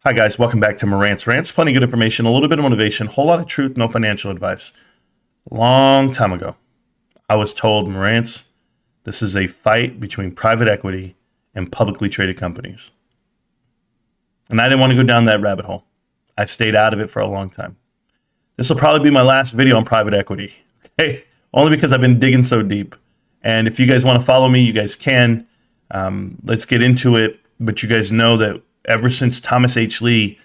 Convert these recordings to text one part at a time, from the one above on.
Hi guys, welcome back to Morant's Rants. Plenty of good information, a little bit of motivation, whole lot of truth, no financial advice. A long time ago, I was told, Morant's, this is a fight between private equity and publicly traded companies. And I didn't want to go down that rabbit hole. I stayed out of it for a long time. This will probably be my last video on private equity, okay? Only because I've been digging so deep. And if you guys want to follow me, you guys can. Let's get into it. But you guys know that ever since Thomas H. Lee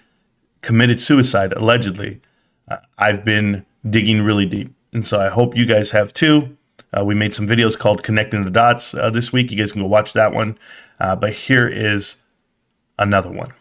committed suicide, allegedly, I've been digging really deep. And so I hope you guys have too. We made some videos called Connecting the Dots this week. You guys can go watch that one. But here is another one.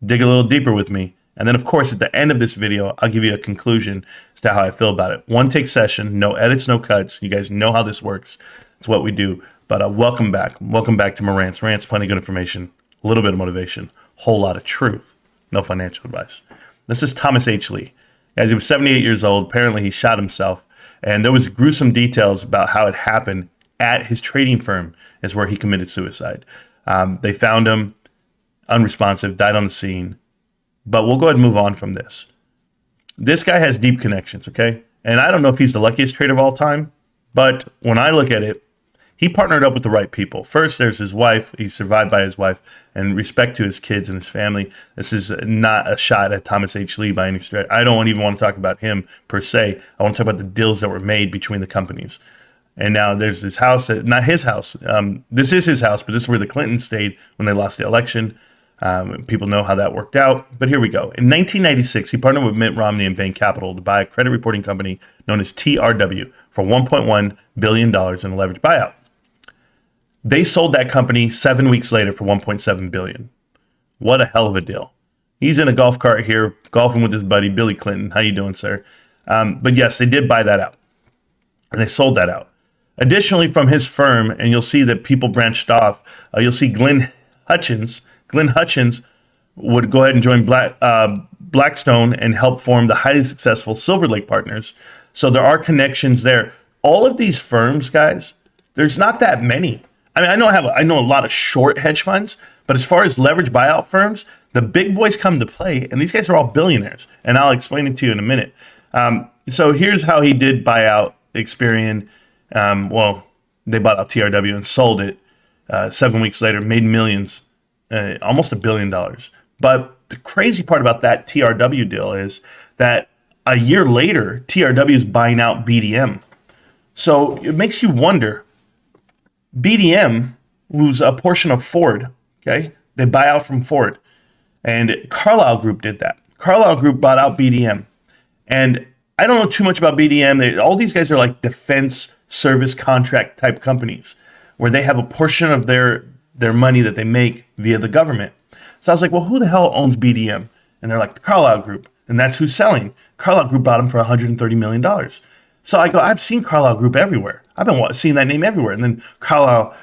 Dig a little deeper with me. And then, of course, at the end of this video, I'll give you a conclusion as to how I feel about it. One take session, no edits, no cuts. You guys know how this works. It's what we do. But welcome back. Welcome back to Morant's Rants. Plenty of good information, a little bit of motivation, whole lot of truth, no financial advice. This is Thomas H. Lee. As he was 78 years old, apparently he shot himself. And there was gruesome details about how it happened at his trading firm is where he committed suicide. They found him unresponsive, died on the scene. But we'll go ahead and move on from this. This guy has deep connections, okay? And I don't know if he's the luckiest trader of all time, but when I look at it, he partnered up with the right people. First, there's his wife. He's survived by his wife, and respect to his kids and his family. This is not a shot at Thomas H. Lee by any stretch. I don't even want to talk about him per se. I want to talk about the deals that were made between the companies. And now there's this house, not his house. This is his house, but this is where the Clintons stayed when they lost the election. People know how that worked out, but here we go. In 1996, he partnered with Mitt Romney and Bain Capital to buy a credit reporting company known as TRW for $1.1 billion in a leveraged buyout. They sold that company 7 weeks later for $1.7 billion. What a hell of a deal. He's in a golf cart here, golfing with his buddy, Billy Clinton. How you doing, sir? But yes, they did buy that out, and they sold that out. Additionally, from his firm, and you'll see that people branched off, you'll see Glenn Hutchins would go ahead and join Blackstone and help form the highly successful Silver Lake Partners. So there are connections there. All of these firms, guys, there's not that many. I mean, I know a lot of short hedge funds, but as far as leverage buyout firms, the big boys come to play, and these guys are all billionaires. And I'll explain it to you in a minute. So here's how he did buy out Experian. They bought out TRW and sold it 7 weeks later, made millions. Almost $1 billion. But the crazy part about that TRW deal is that a year later, TRW is buying out BDM. So it makes you wonder, BDM, who's a portion of Ford, okay? They buy out from Ford. And Carlyle Group did that. Carlyle Group bought out BDM. And I don't know too much about BDM. All these guys are like defense service contract type companies where they have a portion of their money that they make via the government. So I was like, well, who the hell owns BDM? And they're like, the Carlyle Group. And that's who's selling. Carlyle Group bought them for $130 million. So I go, I've seen Carlyle Group everywhere. I've been seeing that name everywhere. And then Carlyle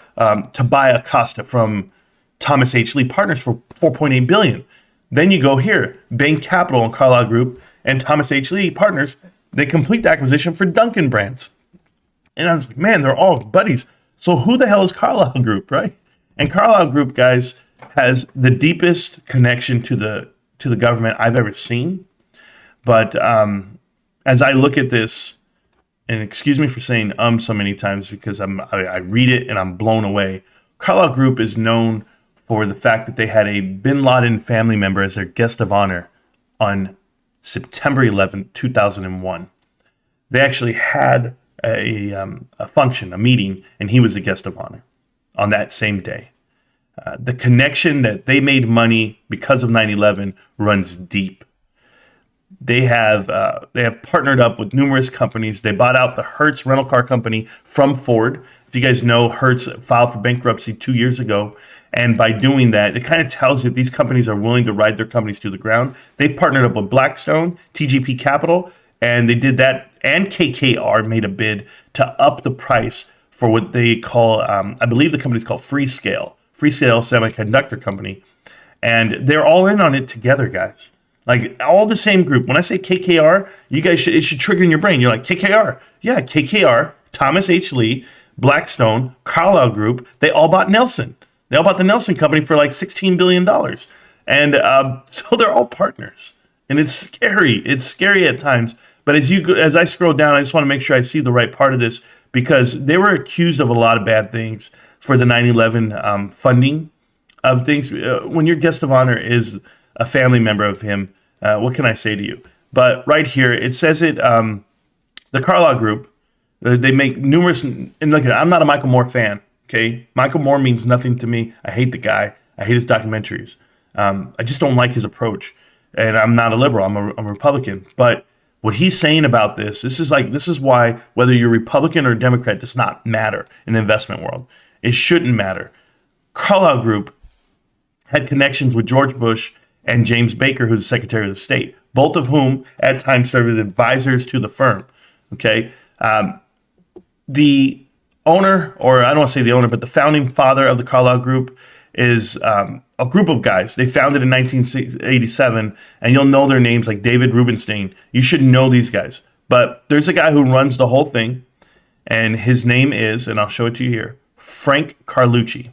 to buy Acosta from Thomas H. Lee Partners for $4.8 billion. Then you go here, Bain Capital and Carlyle Group and Thomas H. Lee Partners, they complete the acquisition for Dunkin' Brands. And I was like, man, they're all buddies. So who the hell is Carlyle Group, right? And Carlyle Group, guys, has the deepest connection to the government I've ever seen. But as I look at this, and excuse me for saying so many times because I read it and I'm blown away. Carlyle Group is known for the fact that they had a Bin Laden family member as their guest of honor on September 11, 2001. They actually had a function, a meeting, and he was a guest of honor on that same day. The connection that they made money because of 9/11 runs deep. They have partnered up with numerous companies. They bought out the Hertz rental car company from Ford. If you guys know, Hertz filed for bankruptcy 2 years ago. And by doing that, it kind of tells you if these companies are willing to ride their companies to the ground. They've partnered up with Blackstone, TGP Capital, and they did that. And KKR made a bid to up the price for what they call, I believe the company's called Freescale Semiconductor Company. And they're all in on it together, guys. Like all the same group. When I say KKR, you guys it should trigger in your brain. You're like, KKR. Yeah, KKR, Thomas H. Lee, Blackstone, Carlyle Group, they all bought Nelson. They all bought the Nelson Company for like $16 billion. And so they're all partners. And it's scary. It's scary at times. But as I scroll down, I just want to make sure I see the right part of this, because they were accused of a lot of bad things for the 9/11 funding of things. When your guest of honor is a family member of him, what can I say to you? But right here, it says it, the Carlyle Group, they make numerous, and look, I'm not a Michael Moore fan, okay? Michael Moore means nothing to me. I hate the guy. I hate his documentaries. I just don't like his approach. And I'm not a liberal. I'm a Republican. But what he's saying about this is why whether you're Republican or Democrat does not matter in the investment world. It shouldn't matter. Carlyle Group had connections with George Bush and James Baker, who's the Secretary of State, both of whom at times served as advisors to the firm. Okay. The owner, or I don't want to say the owner, but the founding father of the Carlyle Group is a group of guys. They founded in 1987, and you'll know their names, like David Rubenstein. You should know these guys. But there's a guy who runs the whole thing, and his name is, and I'll show it to you here, Frank Carlucci.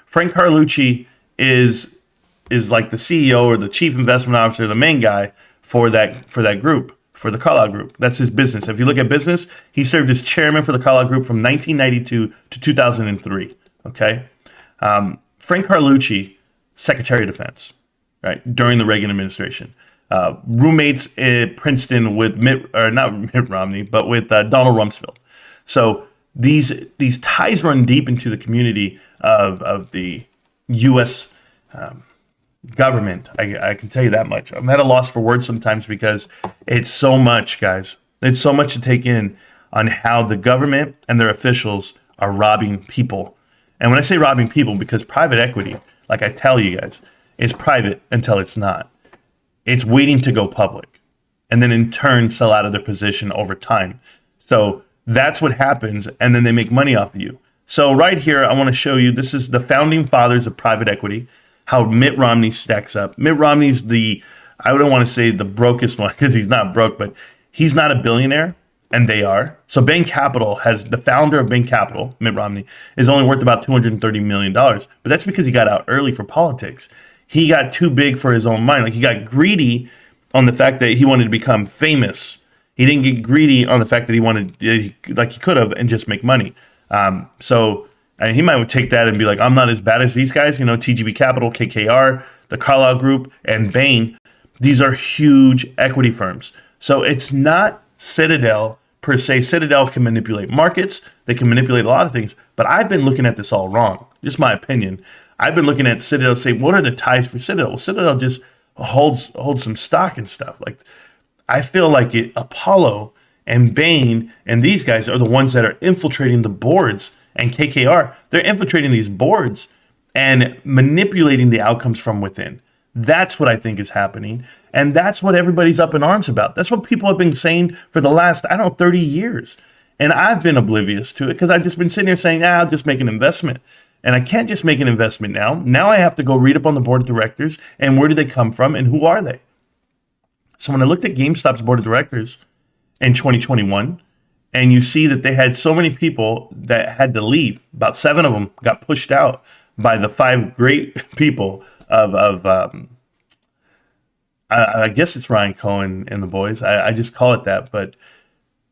Frank Carlucci is like the CEO or the chief investment officer, the main guy for that group, for the Carlyle Group. That's his business. If you look at business, he served as chairman for the Carlyle Group from 1992 to 2003. Okay. Frank Carlucci, Secretary of Defense, right, during the Reagan administration. Roommates at Princeton with not Mitt Romney, but with Donald Rumsfeld. So these ties run deep into the community of the U.S. Government. I can tell you that much. I'm at a loss for words sometimes, because it's so much, guys. It's so much to take in on how the government and their officials are robbing people. And when I say robbing people, because private equity, like I tell you guys, is private until it's not. It's waiting to go public, and then in turn sell out of their position over time. So that's what happens, and then they make money off of you. So right here, I want to show you, this is the founding fathers of private equity, how Mitt Romney stacks up. Mitt Romney's I don't want to say the brokest one, because he's not broke, but he's not a billionaire, and they are. So Bain Capital the founder of Bain Capital, Mitt Romney, is only worth about $230 million. But that's because he got out early for politics. He got too big for his own mind. Like, he got greedy on the fact that he wanted to become famous. He didn't get greedy on the fact that he wanted, like he could have, and just make money. So he might take that and be like, I'm not as bad as these guys, TGB Capital, KKR, the Carlyle Group, and Bain. These are huge equity firms. So it's not Citadel per se. Citadel can manipulate markets. They can manipulate a lot of things. But I've been looking at this all wrong. Just my opinion. I've been looking at Citadel, say, what are the ties for Citadel? Well, Citadel just holds some stock and stuff. Like, I feel like Apollo and Bain and these guys are the ones that are infiltrating the boards, and KKR. They're infiltrating these boards and manipulating the outcomes from within. That's what I think is happening. And that's what everybody's up in arms about. That's what people have been saying for the last, 30 years. And I've been oblivious to it, because I've just been sitting here saying, I'll just make an investment. And I can't just make an investment now. Now I have to go read up on the board of directors, and where do they come from, and who are they? So when I looked at GameStop's board of directors in 2021, and you see that they had so many people that had to leave, about 7 of them got pushed out by the 5 great people of I guess it's Ryan Cohen and the boys. I just call it that. But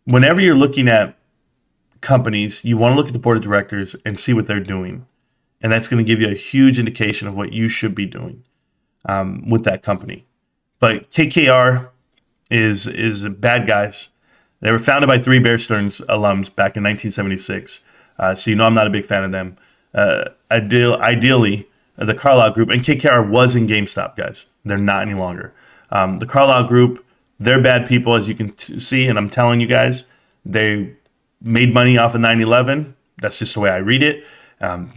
whenever you're looking at companies, you want to look at the board of directors and see what they're doing. And that's going to give you a huge indication of what you should be doing with that company. But KKR is bad guys. They were founded by 3 Bear Stearns alums back in 1976. So I'm not a big fan of them. Ideally, the Carlyle Group, and KKR was in GameStop, guys. They're not any longer. The Carlyle Group, they're bad people, as you can see, and I'm telling you guys, they made money off of 9/11. That's just the way I read it.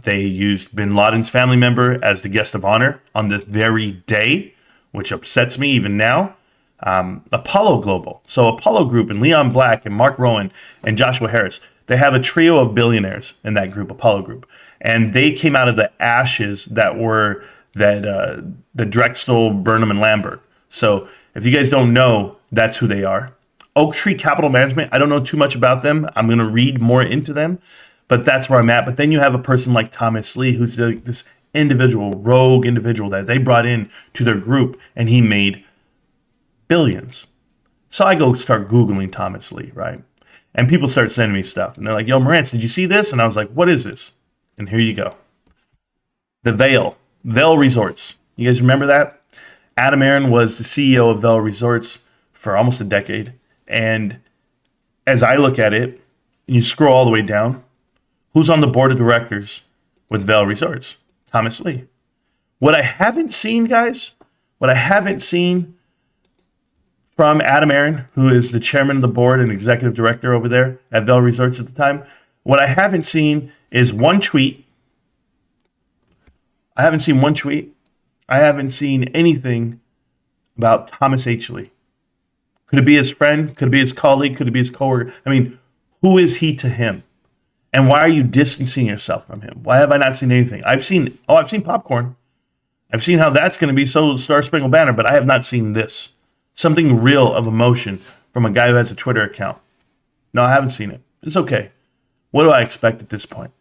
They used bin Laden's family member as the guest of honor on this very day, which upsets me even now. Apollo Global. So Apollo Group and Leon Black and Mark Rowan and Joshua Harris, they have a trio of billionaires in that group, Apollo Group. And they came out of the ashes that were the Drexel, Burnham, and Lambert. So if you guys don't know, that's who they are. Oak Tree Capital Management, I don't know too much about them. I'm going to read more into them, but that's where I'm at. But then you have a person like Thomas Lee, who's this rogue individual that they brought in to their group, and he made billions. So I go start Googling Thomas Lee, right? And people start sending me stuff. And they're like, yo, Marantz, did you see this? And I was like, what is this? And here you go. The Vail Resorts. You guys remember that? Adam Aron was the CEO of Vail Resorts for almost a decade. And as I look at it, you scroll all the way down, who's on the board of directors with Vail Resorts? Thomas Lee. What I haven't seen, guys, from Adam Aron, who is the chairman of the board and executive director over there at Vail Resorts at the time, what I haven't seen is one tweet. I haven't seen one tweet. I haven't seen anything about Thomas H. Lee. Could it be his friend? Could it be his colleague? Could it be his coworker? I mean, who is he to him? And why are you distancing yourself from him? Why have I not seen anything? I've seen popcorn. I've seen how that's going to be so Star Spangled Banner, but I have not seen this. Something real of emotion from a guy who has a Twitter account. No, I haven't seen it. It's okay. What do I expect at this point?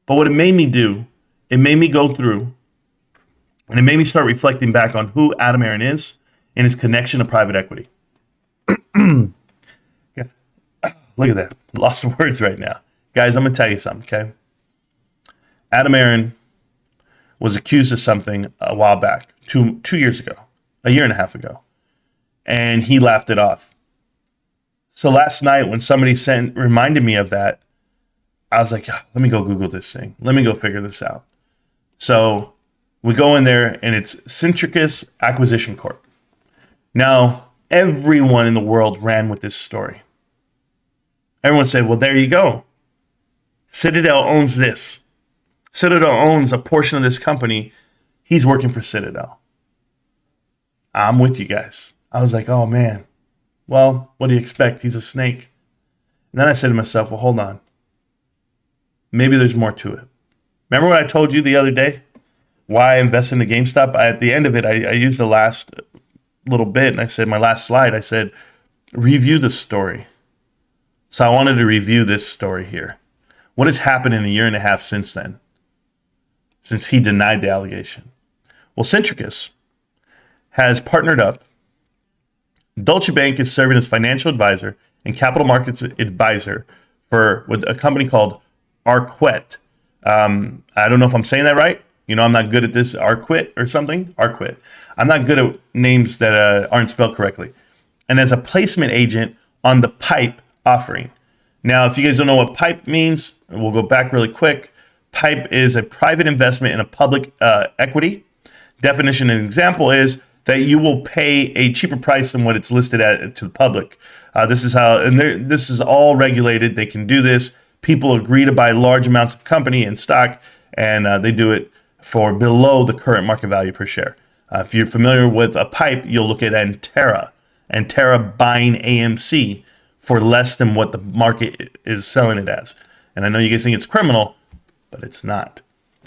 But what it made me do, it made me go through, and it made me start reflecting back on who Adam Aron is and his connection to private equity. Yeah. Look at that. Lost words right now. Guys, I'm going to tell you something, okay? Adam Aron was accused of something a while back, 2 years ago, a year and a half ago, and he laughed it off. So last night when somebody reminded me of that, I was like, let me go Google this thing. Let me go figure this out. So we go in there, and it's Centricus Acquisition Corp. Now, everyone in the world ran with this story. Everyone said, well, there you go. Citadel owns this. Citadel owns a portion of this company. He's working for Citadel. I'm with you guys. I was like, oh, man. Well, what do you expect? He's a snake. And then I said to myself, well, hold on. Maybe there's more to it. Remember what I told you the other day? Why I invested in the GameStop? At the end of it, I used the last little bit, and I said, my last slide, I said, review the story. So I wanted to review this story here. What has happened in a year and a half since then? Since he denied the allegation. Well, Centricus has partnered up. Deutsche Bank is serving as financial advisor and capital markets advisor with a company called Arquette. I don't know if I'm saying that right. You know, I'm not good at this. Arquette or something. Arquette. I'm not good at names that aren't spelled correctly. And as a placement agent on the PIPE offering. Now, if you guys don't know what PIPE means, we'll go back really quick. PIPE is a private investment in a public equity. Definition and example is that you will pay a cheaper price than what it's listed at to the public. This is all regulated. They can do this. People agree to buy large amounts of company and stock, and they do it for below the current market value per share. If you're familiar with a PIPE, you'll look at Antera buying AMC for less than what the market is selling it as. And I know you guys think it's criminal, but it's not.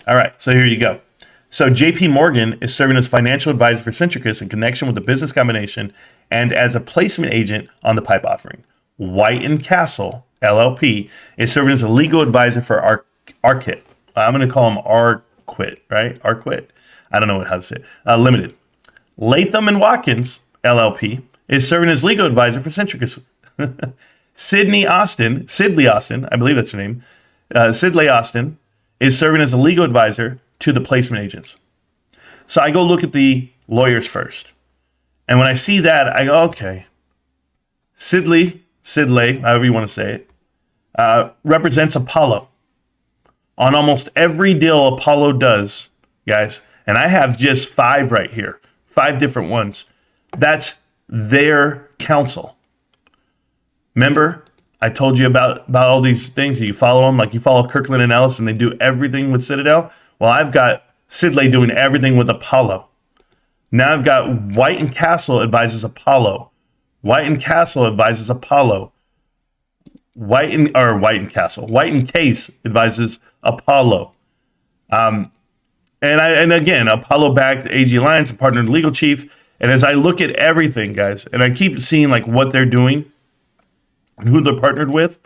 All right, so here you go. So JP Morgan is serving as financial advisor for Centricus in connection with the business combination and as a placement agent on the PIPE offering. White and Castle, LLP, is serving as a legal advisor for Arquette. I'm going to call him Arquette, right? Arquette? I don't know how to say it. Limited. Latham and Watkins, LLP, is serving as legal advisor for Centricus. Sidley Austin, I believe that's her name. Sidley Austin is serving as a legal advisor to the placement agents. So I go look at the lawyers first. And when I see that, I go, okay. Sidley, however you want to say it, represents Apollo. On almost every deal Apollo does, guys, and I have just 5 right here, 5 different ones. That's their counsel. Remember, I told you about all these things. You follow them, like you follow Kirkland and Ellis, and they do everything with Citadel. Well, I've got Sidley doing everything with Apollo. Now I've got White and Castle advises Apollo. White and Castle advises Apollo. White and Case advises Apollo. And again, Apollo backed AG Alliance, a partner and legal chief. And as I look at everything, guys, and I keep seeing like what they're doing and who they're partnered with,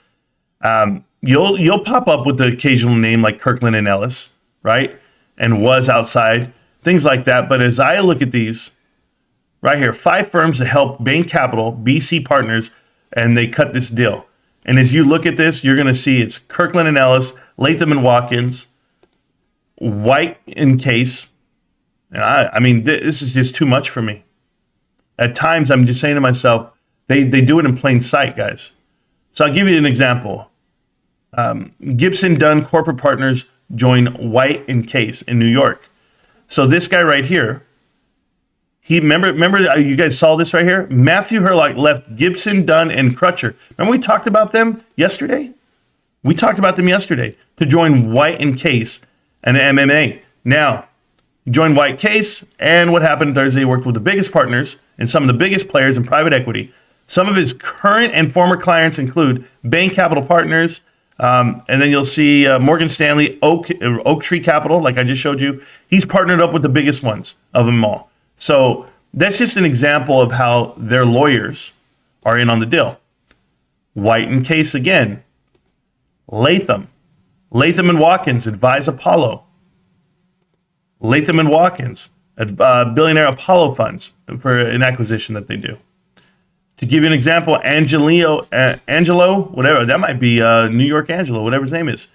you'll pop up with the occasional name like Kirkland and Ellis, right? and was outside, things like that. But as I look at these right here, 5 firms that help Bain Capital, BC Partners, and they cut this deal. And as you look at this, you're going to see it's Kirkland and Ellis, Latham and Watkins, White and Case. And I mean, this is just too much for me. At times, I'm just saying to myself, they do it in plain sight, guys. So I'll give you an example. Gibson Dunn Corporate Partners join White and Case in New York. So this guy right here, remember you guys saw this right here? Matthew Herlock left Gibson, Dunn, and Crutcher. Remember we talked about them yesterday? We talked about them yesterday to join White and Case and MMA. Now, he joined White Case, and what happened Thursday, he worked with the biggest partners and some of the biggest players in private equity. Some of his current and former clients include Bain Capital Partners, and then you'll see Morgan Stanley, Oak Tree Capital, like I just showed you. He's partnered up with the biggest ones of them all. So that's just an example of how their lawyers are in on the deal. White and Case again. Latham and Watkins advise Apollo. Latham and Watkins, billionaire Apollo funds for an acquisition that they do. To give you an example, Angelo, whatever, that might be New York Angelo, whatever his name is.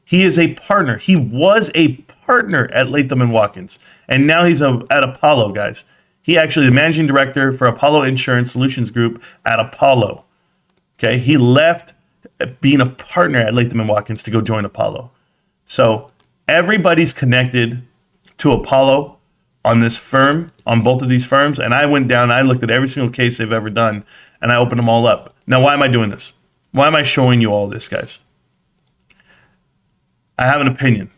He is a partner. He was a partner at Latham and Watkins, and now he's at Apollo, guys. He actually the managing director for Apollo Insurance Solutions Group at Apollo. Okay, he left being a partner at Latham and Watkins to go join Apollo. So everybody's connected to Apollo on this firm, on both of these firms, and I went down, I looked at every single case they've ever done, and I opened them all up. Now, why am I doing this? Why am I showing you all this, guys? I have an opinion,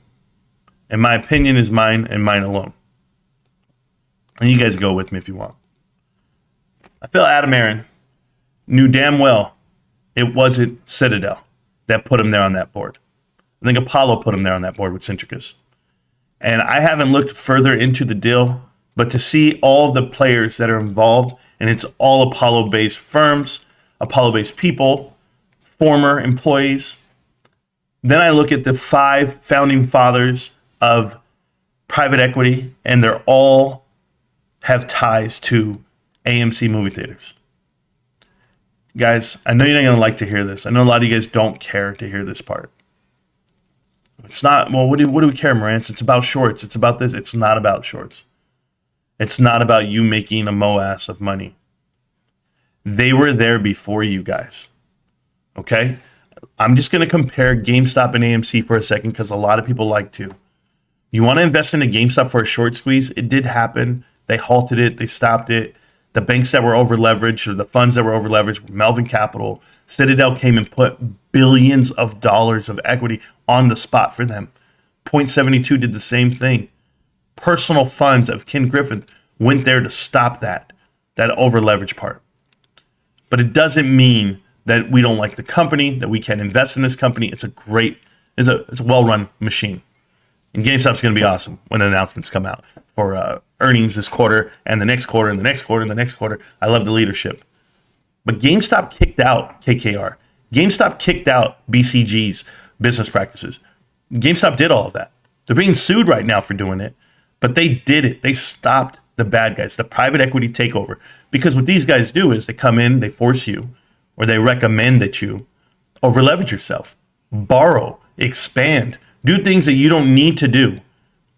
and my opinion is mine and mine alone. And you guys go with me if you want. I feel Adam Aron knew damn well it wasn't Citadel that put him there on that board. I think Apollo put him there on that board with Centricus. And I haven't looked further into the deal, but to see all of the players that are involved, and it's all Apollo-based firms, Apollo-based people, former employees. Then I look at the 5 founding fathers of private equity, and they're all have ties to AMC movie theaters. Guys, I know you're not going to like to hear this. I know a lot of you guys don't care to hear this part. It's not, well, what do we care, Marantz? It's about shorts. It's about this. It's not about shorts. It's not about you making a moass of money. They were there before you guys. Okay? I'm just going to compare GameStop and AMC for a second because a lot of people like to. You want to invest in a GameStop for a short squeeze? It did happen. They halted it. They stopped it. The banks that were over leveraged or the funds that were over leveraged, Melvin Capital, Citadel came and put billions of dollars of equity on the spot for them. Point72 did the same thing. Personal funds of Ken Griffin went there to stop that over leverage part. But it doesn't mean that we don't like the company, that we can't invest in this company. It's a well-run machine. And GameStop's going to be awesome when announcements come out for earnings this quarter and the next quarter and the next quarter and the next quarter. I love the leadership. But GameStop kicked out KKR. GameStop kicked out BCG's business practices. GameStop did all of that. They're being sued right now for doing it, but they did it. They stopped the bad guys, the private equity takeover. Because what these guys do is they come in, they force you, or they recommend that you over leverage yourself, borrow, expand, do things that you don't need to do.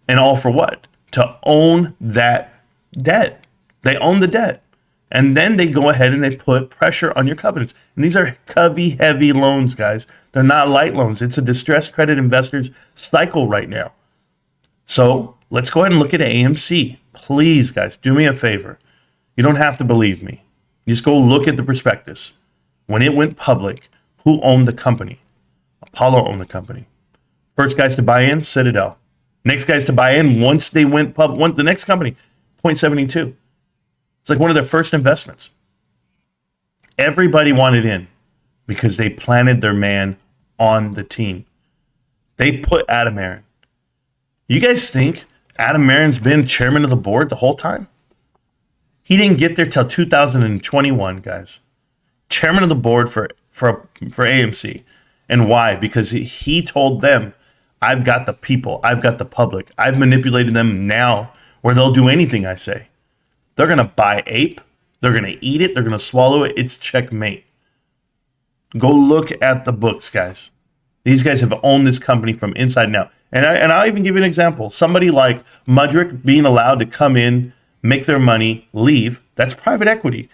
And all for what? To own that debt. They own the debt. And then they go ahead and they put pressure on your covenants. And these are heavy loans, guys. They're not light loans. It's a distressed credit investors cycle right now. So let's go ahead and look at AMC. Please, guys, do me a favor. You don't have to believe me. Just go look at the prospectus. When it went public, who owned the company? Apollo owned the company. First guys to buy in, Citadel. Next guys to buy in once they went public, the next company, Point72. It's like one of their first investments. Everybody wanted in because they planted their man on the team. They put Adam Aron. You guys think Adam Aron's been chairman of the board the whole time? He didn't get there till 2021, guys. Chairman of the board for AMC. And why? Because he told them, I've got the people. I've got the public. I've manipulated them now where they'll do anything I say. They're going to buy ape. They're going to eat it. They're going to swallow it. It's checkmate. Go look at the books, guys. These guys have owned this company from inside and out. And I'll even give you an example. Somebody like Mudrick being allowed to come in, make their money, leave. That's private equity.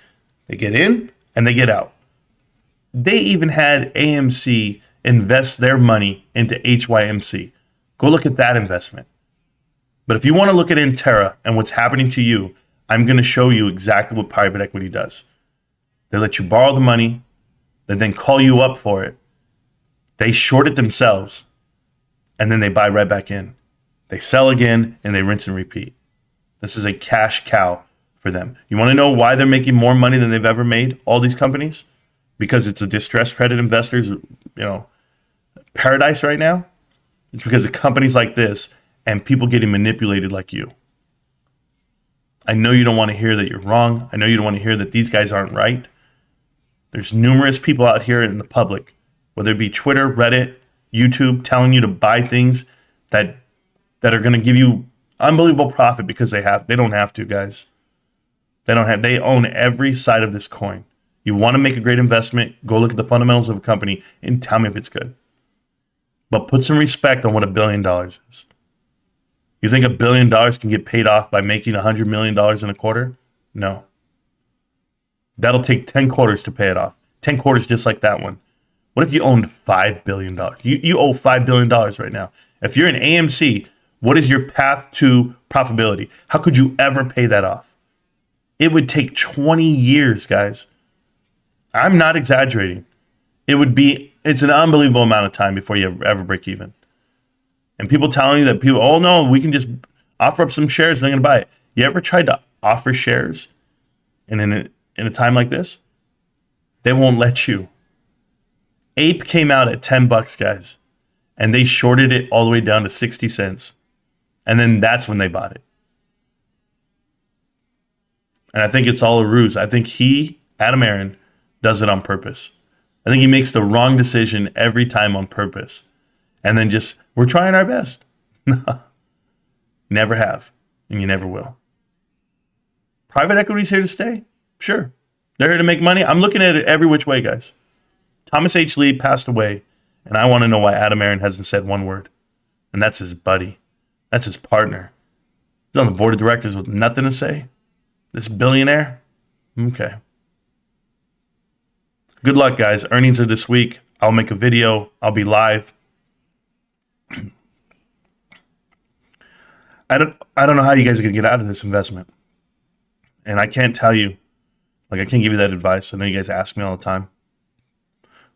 They get in and they get out. They even had AMC invest their money into HYMC. Go look at that investment. But if you want to look at Intera and what's happening to you, I'm going to show you exactly what private equity does. They let you borrow the money. They then call you up for it. They short it themselves. And then they buy right back in. They sell again and they rinse and repeat. This is a cash cow for them. You want to know why they're making more money than they've ever made, all these companies? Because it's a distressed credit investors, paradise right now. It's because of companies like this and people getting manipulated like you. I know you don't want to hear that you're wrong. I know you don't want to hear that these guys aren't right. There's numerous people out here in the public, whether it be Twitter, Reddit, YouTube, telling you to buy things that are going to give you unbelievable profit because they don't have to, guys. They own every side of this coin. You want to make a great investment, go look at the fundamentals of a company and tell me if it's good. But put some respect on what $1 billion is. You think $1 billion can get paid off by making $100 million in a quarter? No. That'll take 10 quarters to pay it off. 10 quarters just like that one. What if you owned $5 billion? You owe $5 billion right now. If you're an AMC, what is your path to profitability? How could you ever pay that off? It would take 20 years, guys. I'm not exaggerating. It's an unbelievable amount of time before you ever break even. And people telling you that oh no, we can just offer up some shares and they're going to buy it. You ever tried to offer shares in a time like this? They won't let you. Ape came out at $10, guys, and they shorted it all the way down to 60 cents. And then that's when they bought it. And I think it's all a ruse. I think Adam Aron, does it on purpose. I think he makes the wrong decision every time on purpose. And then we're trying our best. Never have, and you never will. Private equity's here to stay. Sure. They're here to make money. I'm looking at it every which way, guys. Thomas H. Lee passed away, and I want to know why Adam Aron hasn't said one word. And that's his buddy. That's his partner. He's on the board of directors with nothing to say. This billionaire? Okay. Good luck, guys. Earnings are this week. I'll make a video. I'll be live. I don't know how you guys are going to get out of this investment. And I can't tell you. I can't give you that advice. I know you guys ask me all the time.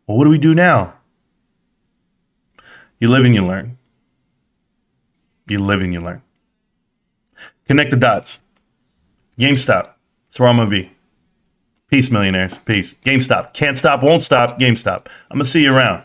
Well, what do we do now? You live and you learn. You live and you learn. Connect the dots. GameStop. That's where I'm going to be. Peace, millionaires. Peace. GameStop. Can't stop, won't stop. GameStop. I'm going to see you around.